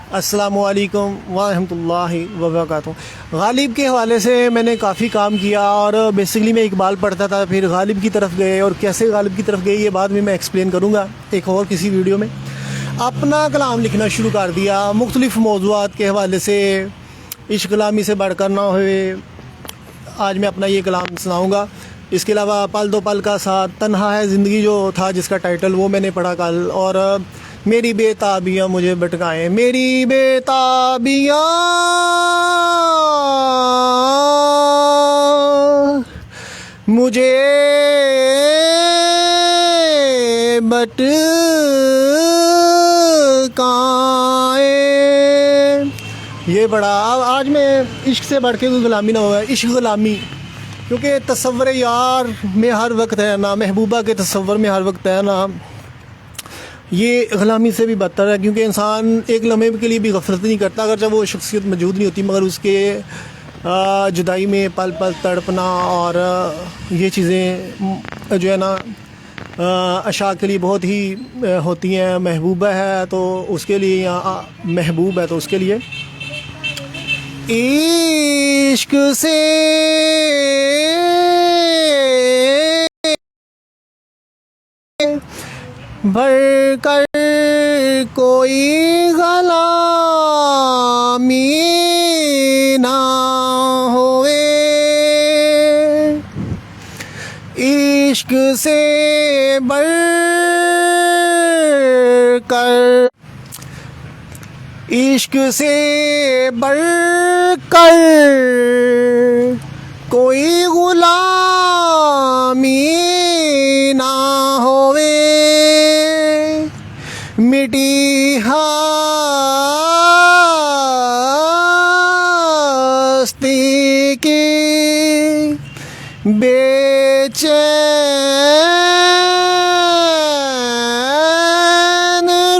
अस्सलामुअलैकुम वरहमतुल्लाहि वबरकातुहू। गालिब के हवाले से मैंने काफ़ी काम किया और बेसिकली मैं इकबाल पढ़ता था, फिर गालिब की तरफ गए और कैसे गालिब की तरफ गए ये बाद में मैं एक्सप्लेन करूँगा एक और किसी वीडियो में। अपना कलाम लिखना शुरू कर दिया मुख्तलिफ़ मौज़ूआत के हवाले से, इश्क गुलामी से बढ़कर ना हुए। आज मैं अपना ये कलाम सुनाऊँगा। इसके अलावा पल दो पल का साथ, तन्हा है ज़िंदगी जो था जिसका टाइटल, वो मैंने पढ़ा कल। और मेरी बेताबियाँ मुझे भटकाएं, मेरी बेताबियाँ मुझे भटकाएं। ये बड़ा आज मैं इश्क से बढ़ के कोई गुलामी ना हुआ, इश्क गुलामी, क्योंकि तसव्वुर यार में हर वक्त है ना, महबूबा के तसव्वुर में हर वक्त है ना, ये गुलामी से भी बदतर है। क्योंकि इंसान एक लम्हे के लिए भी गफलत नहीं करता, अगर जब वो शख्सियत मौजूद नहीं होती, मगर उसके जुदाई में पल पल तड़पना और ये चीज़ें जो है ना अशा के लिए बहुत ही होती हैं। महबूबा है तो उसके लिए, या महबूब है तो उसके लिए इश्क से बढ़कर कोई गुलामी ना होवे, इश्क से बढ़कर, इश्क से बढ़कर कोई गुलामी ना होवे, मिटी हस्ती की बेचैन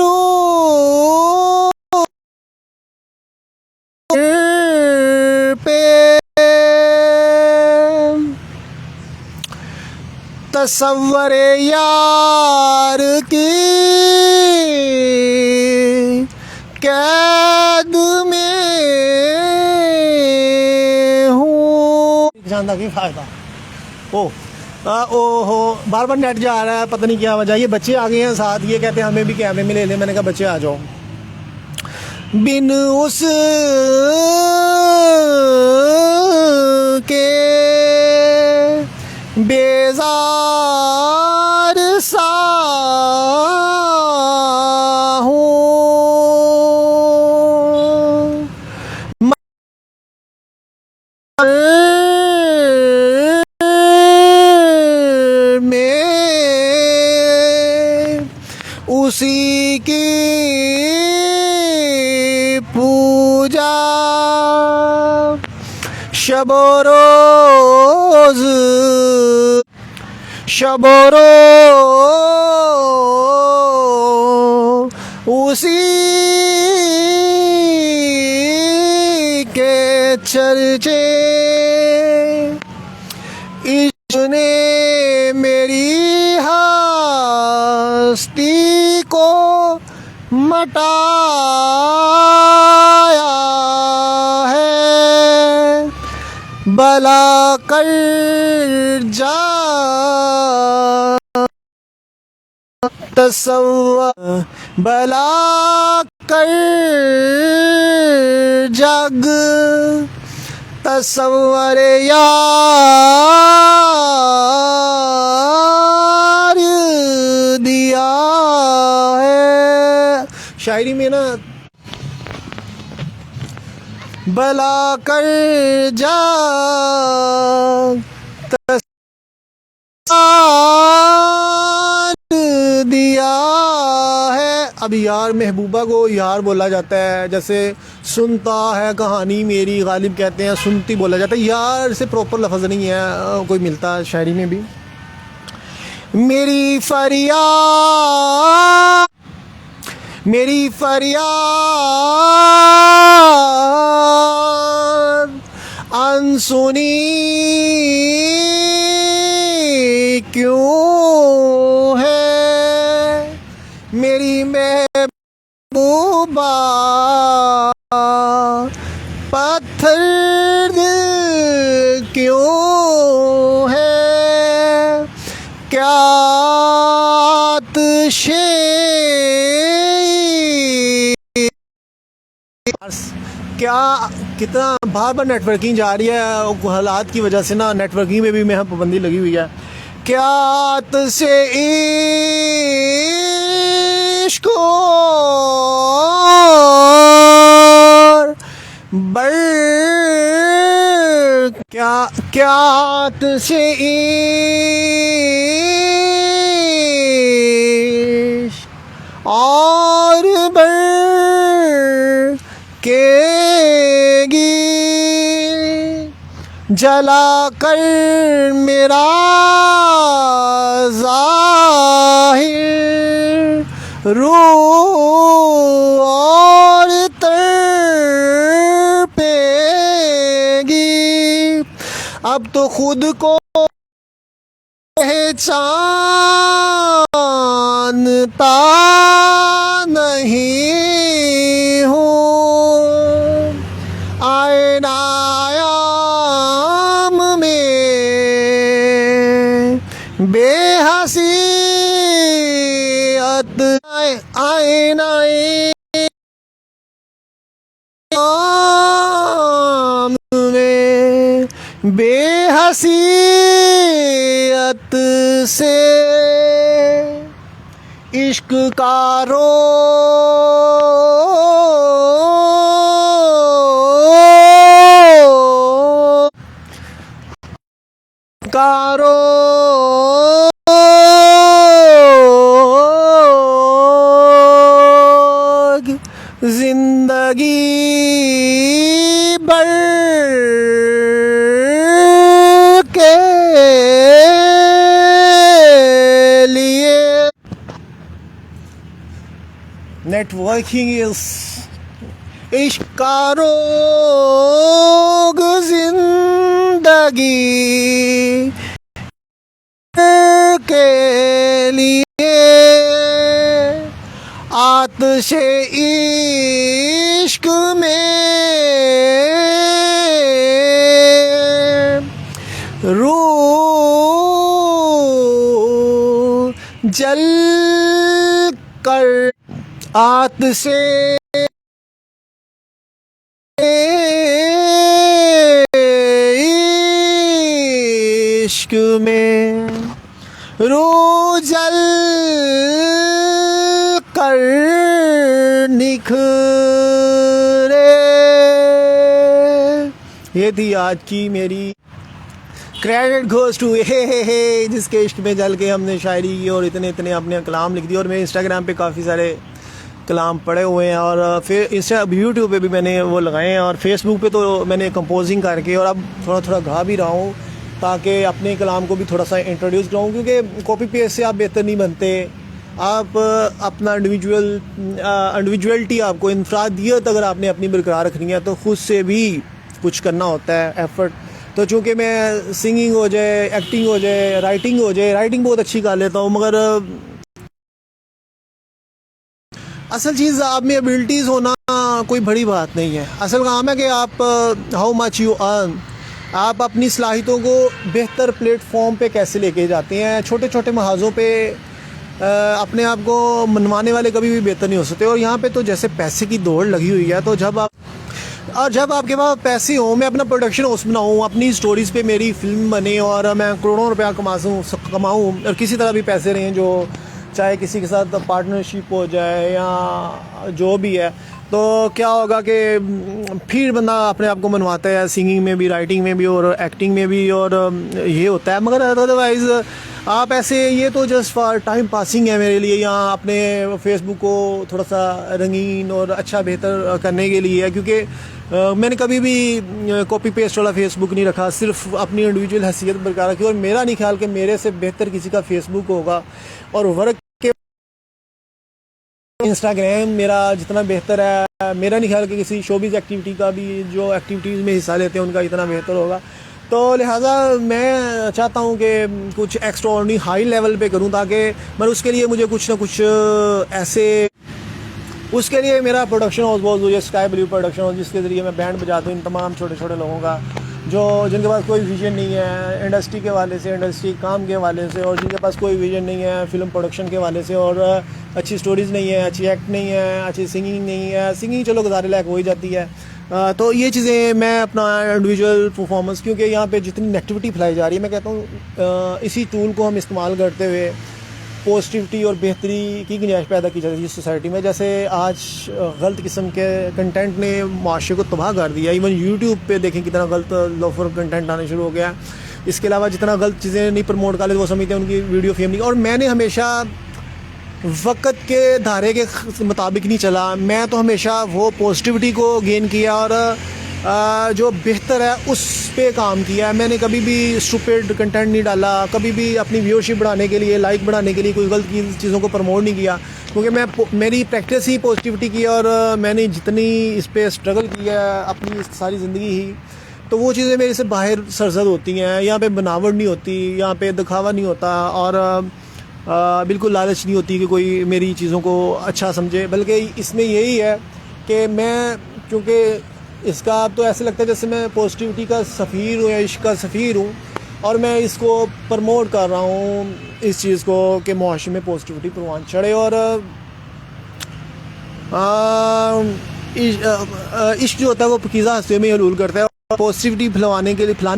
रूह पे तसव्वुर यार की कैद में हूँ। जानता की फ़ायदा हो बार बार नेट जा रहा है, पता नहीं क्या वजह। ये बच्चे आ गए हैं साथ, ये कहते हैं हमें भी कैमरे में ले लें। मैंने कहा बच्चे आ जाओ। बिन उस के बेजार सा हूँ, में उसी की पूजा शबो रोज़, शबो रोज़ उसी के चर्चे। इसने मेरी हस्ती को मटाया है, भला कर जा तसव्वुर, भला कर जग तसव्वुर यार दिया है। शायरी में ना भला कर जा दिया है। अब यार महबूबा को यार बोला जाता है, जैसे सुनता है कहानी मेरी, गालिब कहते हैं सुनती बोला जाता है। यार से प्रॉपर लफ्ज़ नहीं है कोई मिलता शायरी में भी। मेरी फरियाद, मेरी फरियाद अनसुनी क्यों है, मेरी महबूबा क्या कितना बार बार नेटवर्किंग जा रही है, हालात की वजह से ना नेटवर्किंग में भी मैं पाबंदी लगी हुई है। क्या तुझसे इश्क और बढ़, क्या क्या तुझसे इश्क और बढ़ केगी जला कर मेरा ज़ाहिर रूह और तड़पेगी। अब तो खुद को पहचानता नहीं हूँ, आयाम में बेहसीयत आईनाए में बेहसीयत से इश्क का रोग जिंदगी भर के लिए नेटवर्किंग इज इश्क का रोग जिंदगी के लिए आतिशे इश्क में रूह जल कर आतिशे इश्क में रूह जल कर निखरे। ये थी आज की मेरी क्रेडिट गोज़ टू हे जिसके इश्क में जल के हमने शायरी की और इतने इतने अपने कलाम लिख दिए। और मेरे इंस्टाग्राम पे काफ़ी सारे कलाम पड़े हुए हैं और फिर यूट्यूब पे भी मैंने वो लगाए हैं और फेसबुक पे तो मैंने कंपोजिंग करके और अब थोड़ा थोड़ा गा भी रहा हूँ ताकि अपने कलाम को भी थोड़ा सा इंट्रोड्यूस कराऊँ, क्योंकि कॉपी पेस्ट से आप बेहतर नहीं बनते। आप अपना इंडिविजुअलिटी आपको इनफरादियत अगर आपने अपनी बरकरार रखनी है तो खुद से भी कुछ करना होता है एफर्ट। तो चूँकि मैं सिंगिंग हो जाए, एक्टिंग हो जाए, राइटिंग हो जाए, राइटिंग बहुत अच्छी कर लेता हूँ, मगर असल चीज़ आप में एबिलिटीज़ होना कोई बड़ी बात नहीं है। असल काम है कि आप हाउ मच यू अर्न, आप अपनी सलाहितों को बेहतर प्लेटफॉर्म पे कैसे लेके जाते हैं। छोटे छोटे महाजों पे अपने आप को मनवाने वाले कभी भी बेहतर नहीं हो सकते। और यहाँ पे तो जैसे पैसे की दौड़ लगी हुई है, तो जब आपके पास पैसे हों, मैं अपना प्रोडक्शन हाउस बनाऊँ, अपनी स्टोरीज़ पे मेरी फिल्म बने और मैं करोड़ों रुपया कमाऊँ और किसी तरह भी पैसे रहें, जो चाहे किसी के साथ पार्टनरशिप हो जाए या जो भी है, तो क्या होगा कि फिर बंदा अपने आप को मनवाता है सिंगिंग में भी, राइटिंग में भी और एक्टिंग में भी, और ये होता है। मगर अदरवाइज़ आप ऐसे, ये तो जस्ट फॉर टाइम पासिंग है मेरे लिए। यहाँ अपने फेसबुक को थोड़ा सा रंगीन और अच्छा बेहतर करने के लिए है, क्योंकि मैंने कभी भी कॉपी पेस्ट वाला फेसबुक नहीं रखा, सिर्फ अपनी इंडिविजुअल हैसियत बरकरार रखी। और मेरा नहीं ख्याल कि मेरे से बेहतर किसी का फेसबुक होगा, और वर्क के इंस्टाग्राम मेरा जितना बेहतर है, मेरा नहीं ख्याल कि किसी शोबिज़ एक्टिविटी का भी जो एक्टिविटीज़ में हिस्सा लेते हैं उनका इतना बेहतर होगा। तो लिहाजा मैं चाहता हूँ कि कुछ एक्स्ट्राऑर्डिनरी हाई लेवल पे करूँ, ताकि मैं उसके लिए मुझे कुछ ना कुछ ऐसे, उसके लिए मेरा प्रोडक्शन हाउस बहुत ज़रूरी है, स्काई ब्लू प्रोडक्शन हाउस, जिसके ज़रिए मैं बैंड बजाता हूँ इन तमाम छोटे छोटे लोगों का जिनके पास कोई विज़न नहीं है इंडस्ट्री के वाले से, इंडस्ट्री काम के वाले से, और जिनके पास कोई विज़न नहीं है फिल्म प्रोडक्शन के वाले से, और अच्छी स्टोरीज़ नहीं है, अच्छी एक्ट नहीं है, अच्छी सिंगिंग नहीं है। सिंगिंग चलो गुजारे लायक हो ही जाती है, तो ये चीज़ें मैं अपना इंडिविजुअल परफॉर्मेंस, क्योंकि यहाँ पे जितनी नेगेटिविटी फैलाई जा रही है, मैं कहता हूँ इसी टूल को हम इस्तेमाल करते हुए पॉजिटिविटी और बेहतरी की गुंजाइश पैदा की जाती है सोसाइटी में। जैसे आज गलत किस्म के कंटेंट ने माशरे को तबाह कर दिया। इवन यूट्यूब पे देखें कितना गलत लोफर कंटेंट आने शुरू हो गया। इसके अलावा जितना गलत चीज़ें नहीं प्रमोट कर लेते वो समझते हैं उनकी वीडियो फेम नहीं। और मैंने हमेशा वक़्त के धारे के मुताबिक नहीं चला, मैं तो हमेशा वो पॉजिटिविटी को गेन किया और जो बेहतर है उस पे काम किया है। मैंने कभी भी स्टूपिड कंटेंट नहीं डाला, कभी भी अपनी व्यूअरशिप बढ़ाने के लिए, लाइक बढ़ाने के लिए कोई गलत चीज़ों को प्रमोट नहीं किया, क्योंकि मेरी प्रैक्टिस ही पॉजिटिविटी की और मैंने जितनी इस पर स्ट्रगल किया अपनी सारी ज़िंदगी ही, तो वो चीज़ें मेरे से बाहर सरसद होती हैं। यहाँ पे बनावट नहीं होती, यहाँ पे दिखावा नहीं होता और बिल्कुल लालच नहीं होती कि कोई मेरी चीज़ों को अच्छा समझे। बल्कि इसमें यही है कि मैं, क्योंकि इसका अब तो ऐसे लगता है जैसे मैं पॉजिटिविटी का सफ़ीर हूँ या इश्क का सफ़ीर हूँ, और मैं इसको प्रमोट कर रहा हूँ इस चीज़ को कि मुआशरे में पॉजिटिविटी परवान चढ़े। और इश्क जो होता है वो पकीज़ा हस्तियों में हलूल करता है। पॉजिटिविटी फैलाने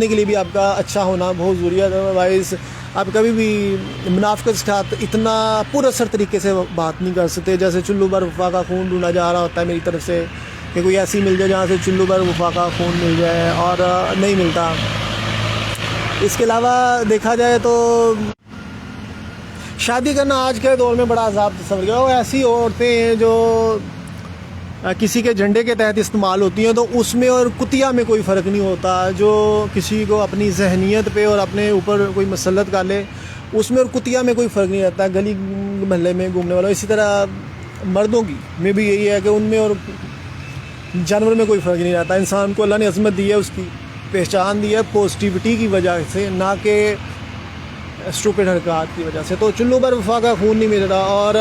के लिए भी आपका अच्छा होना बहुत ज़रूरी है। अदरवाइज़ आप कभी भी मुनाफिकत के साथ इतना पुरअसर तरीके से बात नहीं कर सकते। जैसे चुल्लू पर वफा का खून ढूंढा जा रहा होता है मेरी तरफ से कि कोई ऐसी मिल जाए जहाँ से चुल्लू पर वफा का खून मिल जाए, और नहीं मिलता। इसके अलावा देखा जाए तो शादी करना आज के दौर में बड़ा अजाब तस्वर गया। वो ऐसी औरतें हैं जो किसी के झंडे के तहत इस्तेमाल होती हैं, तो उसमें और कुतिया में कोई फ़र्क नहीं होता। जो किसी को अपनी जहनीत पे और अपने ऊपर कोई मसलत कर ले, उसमें और कुतिया में कोई फ़र्क नहीं रहता, गली महल्ले में घूमने वाला। इसी तरह मर्दों की में भी यही है कि उनमें और जानवर में कोई फ़र्क नहीं रहता। इंसान को अल्लाह ने अज़मत दी है, उसकी पहचान दी है पॉजिटिविटी की वजह से, ना कि स्टूपिड हरकत की वजह से। तो चुल्लू पर वफा का खून नहीं मिल रहा। और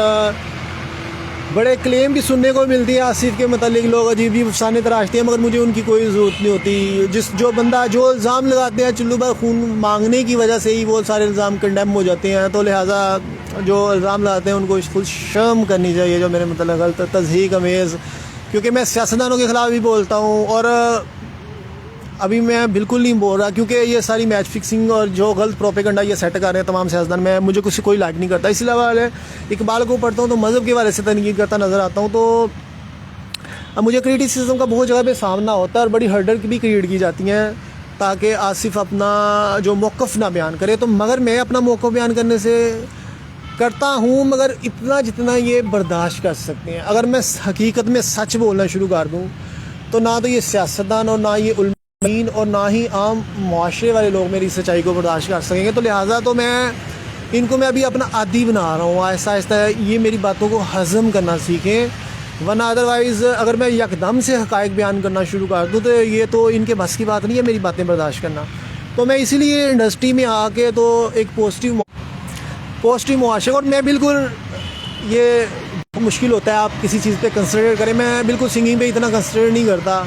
बड़े क्लेम भी सुनने को मिलती है आसिफ के मतलब, लोग अजीब अजीब अफसाने तराशते हैं, मगर मुझे उनकी कोई ज़रूरत नहीं होती। जो बंदा जो इल्ज़ाम लगाते हैं चुल्लू पर खून मांगने की वजह से ही वो सारे इल्ज़ाम कंडेम हो जाते हैं। तो लिहाजा जो इल्ज़ाम लगाते हैं उनको खुद शर्म करनी चाहिए, जो मेरे मतलब गलत तज़हीक अमेज़। क्योंकि मैं सियासतदानों के ख़िलाफ़ भी बोलता हूँ, और अभी मैं बिल्कुल नहीं बोल रहा, क्योंकि ये सारी मैच फिक्सिंग और जो गलत प्रोपेगेंडा ये सेट कर रहे हैं तमाम सियासतदान, मैं मुझे कुछ कोई लाइक नहीं करता। इसलिए वाले इकबाल को पढ़ता हूँ तो मज़हब के वाले से तनकीद करता नज़र आता हूँ। तो अब मुझे क्रिटिसिज्म का बहुत जगह पे सामना होता है और बड़ी हर्डल भी क्रिएट की जाती हैं ताकि आसिफ अपना जो मौक़िफ़ ना बयान करे। तो मगर मैं अपना मौक़िफ़ बयान करने से करता हूँ, मगर इतना जितना ये बर्दाश्त कर सकते हैं। अगर मैं हकीकत में सच बोलना शुरू कर दूँ तो ना तो ये सियासतदान और ना ये उलमीन और ना ही आम मुआशरे वाले लोग मेरी सच्चाई को बर्दाश्त कर सकेंगे। तो लिहाजा तो मैं इनको मैं अभी अपना आदी बना रहा हूँ, आहिस्ता आहिस्ता ये मेरी बातों को हज़म करना सीखें, वरना अदरवाइज़ अगर मैं यकदम से हक़ाइक़ बयान करना शुरू कर दूँ तो ये तो इनके बस की बात नहीं है मेरी बातें बर्दाश्त करना। तो मैं इसीलिए इंडस्ट्री में आके तो एक पॉजिटिव मुआशरे, और मैं बिल्कुल ये मुश्किल होता है आप किसी चीज़ पे कंसिडर करें, मैं बिल्कुल सिंगिंग पे इतना कंसिडर नहीं करता।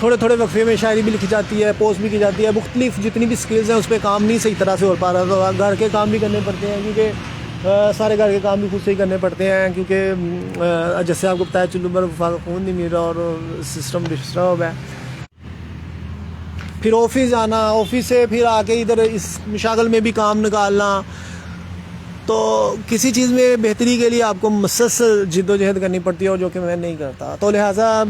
थोड़े थोड़े वक्फे में शायरी भी लिखी जाती है, पोस्ट भी की जाती है, मुख्तलिफ जितनी भी स्किल्स हैं उस पर काम नहीं सही तरह से हो पा रहा। तो घर के काम भी करने पड़ते हैं, क्योंकि सारे घर के काम भी खुद से ही करने पड़ते हैं, क्योंकि जैसे आपको पता है चुल्लू पर खून नहीं मिल रहा और सिस्टम डिस्टर्ब है। फिर ऑफिस जाना, ऑफिस से फिर आके इधर इस मशागल में भी काम निकालना, तो किसी चीज़ में बेहतरी के लिए आपको मुसलसल जिद्दोजहद करनी पड़ती है, और जो कि मैं नहीं करता। तो लिहाजा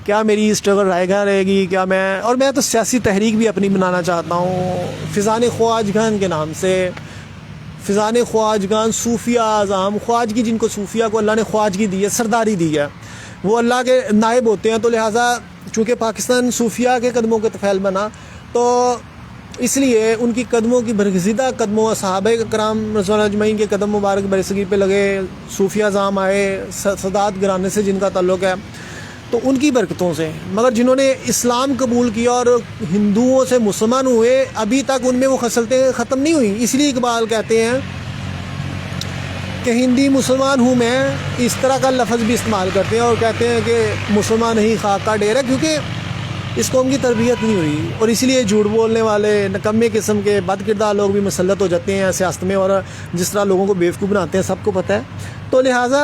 क्या मेरी स्ट्रगल रहेगी, क्या मैं तो सियासी तहरीक भी अपनी बनाना चाहता हूँ फ़िज़ान ख्वाजगान के नाम से। फ़िज़ान ख्वाजगान सूफिया आज़ाम, ख्वाजगी जिनको सूफिया को अल्लाह ने ख्वाजगी दी है, सरदारी दी है, वो अल्लाह के नायब होते हैं। तो लिहाजा चूँकि पाकिस्तान सूफिया के कदमों के तफ़ैल बना, तो इसलिए उनकी कदमों की बरगज़िदा कदमों सहाबा कराम रज़ियल्लाहु अजमईन के कदम मुबारक बरसगीर पे लगे, सूफिया आज़ाम आए सदात घराने से जिनका ताल्लुक़ है, तो उनकी बरकतों से। मगर जिन्होंने इस्लाम कबूल किया और हिंदुओं से मुसलमान हुए, अभी तक उनमें वो खसलतें ख़त्म नहीं हुई। इसलिए इकबाल कहते हैं कि हिंदी मुसलमान हूँ मैं, इस तरह का लफ्ज़ भी इस्तेमाल करते हैं और कहते हैं कि मुसलमान ही खाक का ढेर है, क्योंकि इस कौम की तरबियत नहीं हुई। और इसलिए झूठ बोलने वाले नकम्मे किस्म के बदकिरदार लोग भी मुसल्लत हो जाते हैं सियासत में, और जिस तरह लोगों को बेवकूफ़ बनाते हैं सबको पता है। तो लिहाजा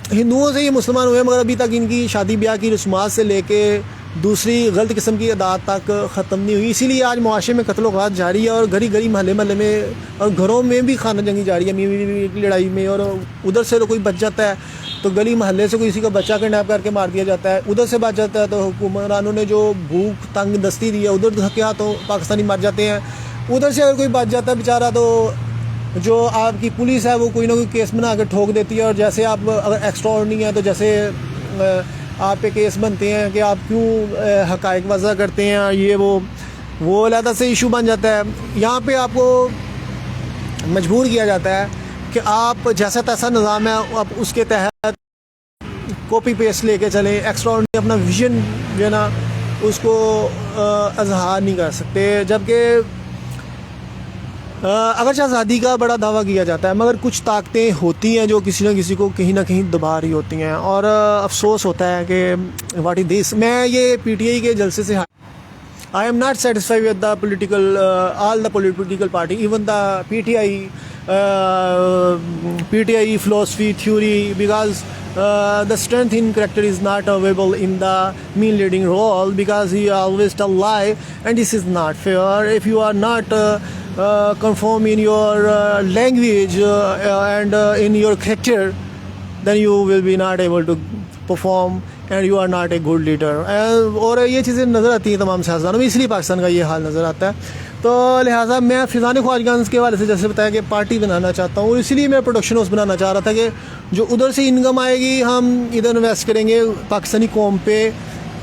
हिंदुओं से ये मुसलमान हुए, मगर अभी तक इनकी शादी ब्याह की रस्मात से लेके दूसरी गलत किस्म की अदात तक ख़त्म नहीं हुई। इसीलिए आज मुआशरे में कत्ल वाक़ात जारी है और घड़ी घड़ी महल्ले महल्ले में और घरों में भी खाना जंगी जारी है, बीवी की लड़ाई में। और उधर से तो कोई बच जाता है तो गली महल्ले से किसी का बच्चा किडनैप करके मार दिया जाता है, उधर से बच जाता है तो हुक्मरानों ने जो भूख तंग दस्ती दी है उधर क्या तो पाकिस्तानी मर जाते हैं। उधर से अगर कोई बच जाता है बेचारा तो जो आपकी पुलिस है वो कोई ना कोई केस बना के ठोक देती है। और जैसे आप अगर एक्स्ट्रा ऑर्डिनरी है तो जैसे आप पे केस बनते हैं कि आप क्यों हक़ाइक़ वज़ा करते हैं, ये वो अलहदा से इशू बन जाता है। यहाँ पे आपको मजबूर किया जाता है कि आप जैसा तैसा निज़ाम है आप उसके तहत कॉपी पेस्ट लेके चलें। एक्स्ट्रा ऑर्डिनरी अपना विजन जो है ना उसको इज़हार नहीं कर सकते। जबकि अगरचे आज़ादी का बड़ा दावा किया जाता है मगर कुछ ताकतें होती हैं जो किसी न किसी को कहीं ना कहीं दबा रही होती हैं। और अफसोस होता है कि व्हाट इज़ दिस। मैं ये पीटीआई के जलसे से I am not satisfied with the all the political party, even the PTI philosophy theory, because the strength in character is not available in the mean leading role, because he always tell lie, and this is not fair. If you are not conform in your language and in your character, then you will be not able to perform and you are not a good leader. और ये चीज़ें नज़र आती हैं तमाम सियासतदानों में, इसलिए पाकिस्तान का ये हाल नज़र आता है। तो लिहाजा मैं फिज़ान ख्वाजगान के हवाले से जैसे बताया कि पार्टी बनाना चाहता हूँ, इसलिए मैं प्रोडक्शन हाउस बनाना चाह रहा था कि जो उधर से इनकम आएगी हम इधर इन्वेस्ट करेंगे पाकिस्तानी कौम पे,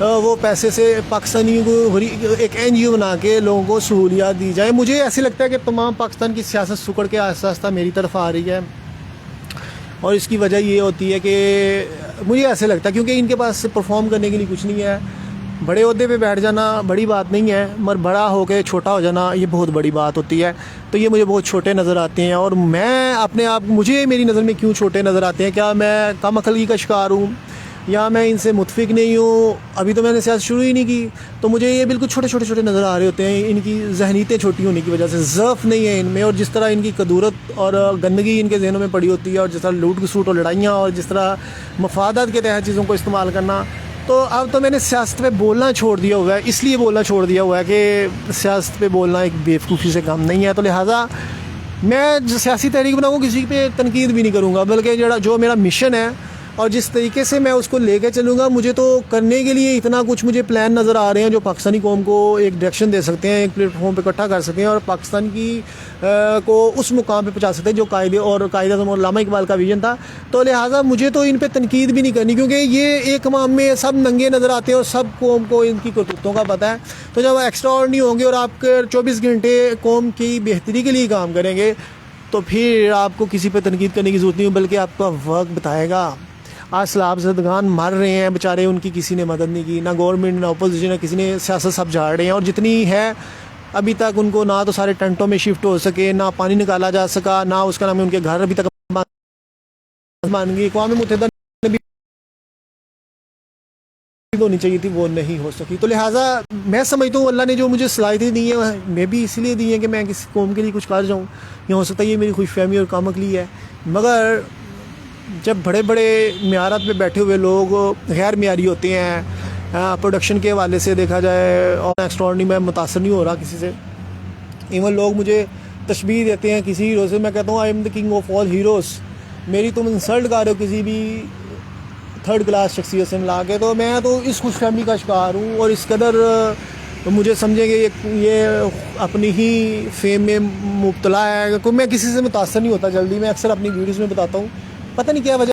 वो पैसे से पाकिस्तानी को एक NGO बना के लोगों को सहूलियात दी जाए। मुझे ऐसे लगता है कि तमाम पाकिस्तान की सियासत सुकड़ के आहिस्ता आहिस्ता मेरी तरफ आ रही है और इसकी वजह ये होती है कि मुझे ऐसे लगता है क्योंकि इनके पास परफॉर्म करने के लिए कुछ नहीं है। बड़े ओहदे पे बैठ जाना बड़ी बात नहीं है, मगर बड़ा होकर छोटा हो जाना ये बहुत बड़ी बात होती है। तो ये मुझे बहुत छोटे नज़र आते हैं और मैं अपने आप मुझे मेरी नज़र में क्यों छोटे नज़र आते हैं? क्या मैं कम अकली का शिकार हूँ या मैं इनसे मुतफिक नहीं हूँ? अभी तो मैंने सियासत शुरू ही नहीं की, तो मुझे ये बिल्कुल छोटे छोटे छोटे नज़र आ रहे होते हैं। इनकी जहनीतें छोटी होने की वजह से ज़र्फ़ नहीं है इनमें, और जिस तरह इनकी कदूरत और गंदगी इनके जहनों में पड़ी होती है, और जिस तरह लूट खसूट और लड़ाइयाँ और जिस तरह मफादात के तहत चीज़ों को इस्तेमाल करना, तो अब तो मैंने सियासत पे बोलना छोड़ दिया हुआ है। इसलिए बोलना छोड़ दिया हुआ है कि सियासत पे बोलना एक बेवकूफ़ी से कम नहीं है। तो लिहाजा मैं जो सियासी तहरीक बनाऊँगा किसी पे तनकीद भी नहीं करूँगा, बल्कि जो मेरा मिशन है और जिस तरीके से मैं उसको लेके चलूँगा, मुझे तो करने के लिए इतना कुछ मुझे प्लान नज़र आ रहे हैं जो पाकिस्तानी कौम को एक डायरेक्शन दे सकते हैं, एक प्लेटफॉर्म पे इकट्ठा कर सकते हैं और पाकिस्तान की को उस मुकाम पे पहुंचा सकते हैं जो कायदे और कायद-ए-आज़म और अल्लामा इकबाल का विजन था। तो लिहाजा मुझे तो इन पे तनकीद भी नहीं करनी, क्योंकि ये एक माम में सब नंगे नज़र आते हैं और सब कौम को इनकी करतूतों का पता है। तो जब एक्स्ट्रा ऑर्डिनरी होंगे और आपके 24 घंटे कौम की बेहतरी के लिए काम करेंगे तो फिर आपको किसी पर तनकीद करने की ज़रूरत नहीं, बल्कि आपका वक्त बताएगा। आज सलाब ज़दगान मर रहे हैं बेचारे, उनकी किसी ने मदद नहीं की, ना गवर्नमेंट ना अपोजिशन ना किसी ने, सियासत सब झाड़ रहे हैं। और जितनी है अभी तक उनको ना तो सारे टेंटों में शिफ्ट हो सके, ना पानी निकाला जा सका, ना उसका नाम है उनके घर अभी तक मान गई। अक़वाम मुत्तहिदा ने भी होनी चाहिए थी, वो नहीं हो सकी। तो लिहाजा मैं समझता हूँ अल्लाह ने जो मुझे सलाहियतें दी हैं मैं भी इसलिए दी हैं कि मैं किसी कौम के लिए कुछ कर जाऊँ। ये हो सकता है ये मेरी खुशफहमी और कामकली है, मगर जब बड़े बड़े मियारात पे बैठे हुए लोग गैर मियारी होते हैं प्रोडक्शन के हवाले से देखा जाए, और एक्स्ट्राऑर्डिनरी में मुतासर नहीं हो रहा किसी से। इवन लोग मुझे तशबीह देते हैं किसी हीरो से, मैं कहता हूँ I am the king of all heroes. मेरी तुम इंसल्ट कर रहे हो किसी भी थर्ड क्लास शख्सियत से मिला के, तो मैं तो इस खुश फहमी का शिकार हूँ और इस कदर मुझे समझेंगे ये अपनी ही फेम में मुब्तला है। क्योंकि मैं किसी से मुतासर नहीं होता जल्दी, मैं अक्सर अपनी वीडियोज़ में बताता हूँ, पता नहीं क्या वजह